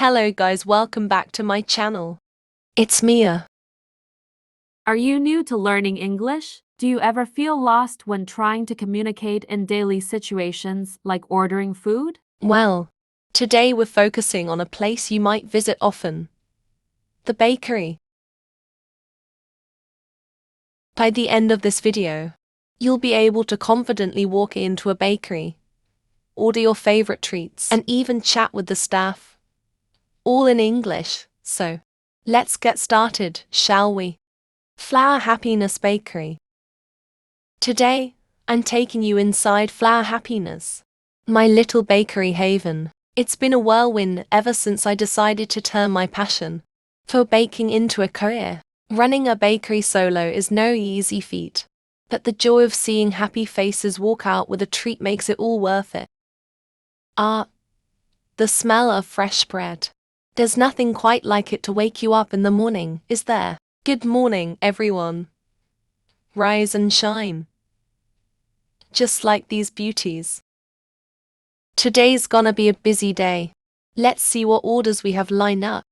Hello guys, welcome back to my channel. It's Mia. Are you new to learning English? Do you ever feel lost when trying to communicate in daily situations like ordering food? Well, today we're focusing on a place you might visit often. The bakery. By the end of this video, you'll be able to confidently walk into a bakery, order your favorite treats, and even chat with the staff. All in English, so let's get started, shall we? Flower Happiness Bakery. Today, I'm taking you inside Flower Happiness, my little bakery haven. It's been a whirlwind ever since I decided to turn my passion for baking into a career. Running a bakery solo is no easy feat, but the joy of seeing happy faces walk out with a treat makes it all worth it. The smell of fresh bread. There's nothing quite like it to wake you up in the morning, is there? Good morning, everyone. Rise and shine. Just like these beauties. Today's gonna be a busy day. Let's see what orders we have lined up.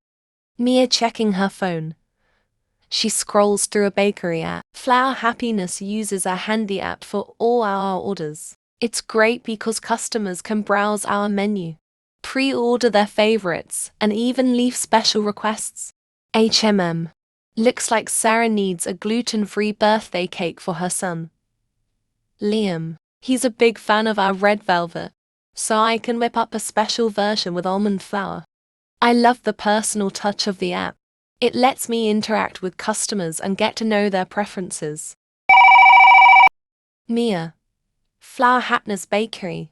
Mia checking her phone. She scrolls through a bakery app. Flower Happiness uses a handy app for all our orders. It's great because customers can browse our menu, pre-order their favorites, and even leave special requests. Looks like Sarah needs a gluten-free birthday cake for her son. Liam. He's a big fan of our red velvet, so I can whip up a special version with almond flour. I love the personal touch of the app. It lets me interact with customers and get to know their preferences. Mia. Flower Happiness Bakery.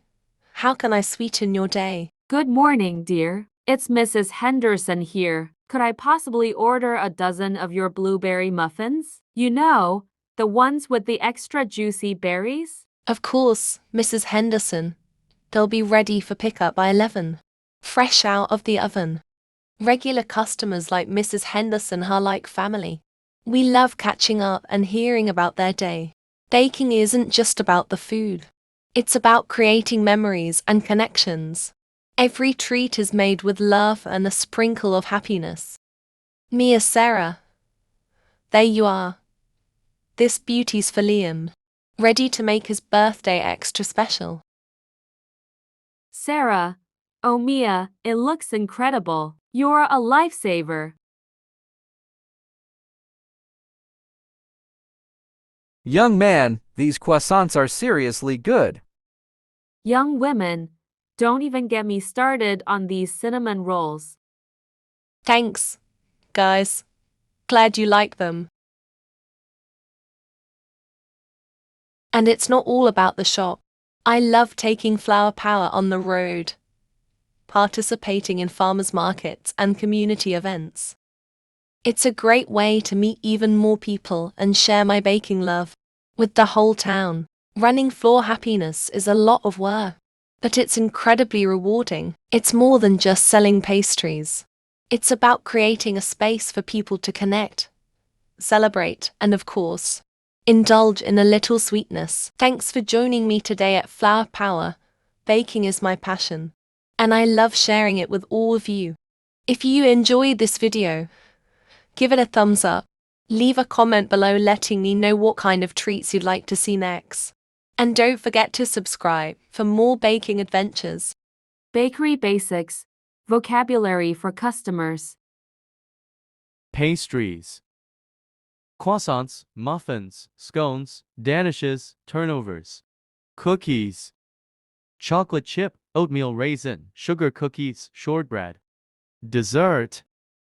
How can I sweeten your day? Good morning, dear. It's Mrs. Henderson here. Could I possibly order a dozen of your blueberry muffins? You know, the ones with the extra juicy berries? Of course, Mrs. Henderson. They'll be ready for pickup by 11. Fresh out of the oven. Regular customers like Mrs. Henderson are like family. We love catching up and hearing about their day. Baking isn't just about the food. It's about creating memories and connections. Every treat is made with love and a sprinkle of happiness. Mia Sarah. There you are. This beauty's for Liam, ready to make his birthday extra special. Sarah. Oh, Mia, it looks incredible. You're a lifesaver. Young man, these croissants are seriously good. Young women, don't even get me started on these cinnamon rolls. Thanks, guys. Glad you like them. And it's not all about the shop. I love taking Flower Power on the road, participating in farmers markets and community events. It's a great way to meet even more people and share my baking love with the whole town. Running Flower Happiness is a lot of work, but it's incredibly rewarding. It's more than just selling pastries. It's about creating a space for people to connect, celebrate, and of course, indulge in a little sweetness. Thanks for joining me today at Flower Power. Baking is my passion, and I love sharing it with all of you. If you enjoyed this video, give it a thumbs up. Leave a comment below letting me know what kind of treats you'd like to see next. And don't forget to subscribe for more baking adventures. Bakery basics. Vocabulary for customers. Pastries. Croissants, muffins, scones, danishes, turnovers. Cookies. Chocolate chip, oatmeal raisin, sugar cookies, shortbread. Dessert.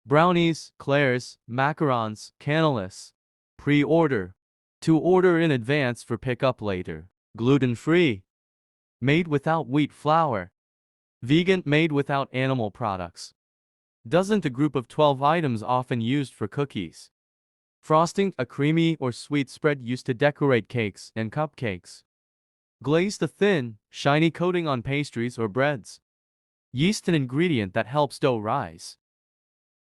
Brownies, clairs, macarons, cannolis. Pre-order. To order in advance for pickup later. Gluten-free. Made without wheat flour. Vegan, made without animal products. Doesn't, a group of 12 items often used for cookies. Frosting, a creamy or sweet spread used to decorate cakes and cupcakes. Glazed, a thin, shiny coating on pastries or breads. Yeast, an ingredient that helps dough rise.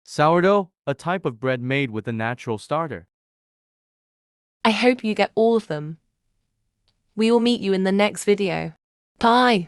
Sourdough, a type of bread made with a natural starter. I hope you get all of them. We will meet you in the next video. Bye.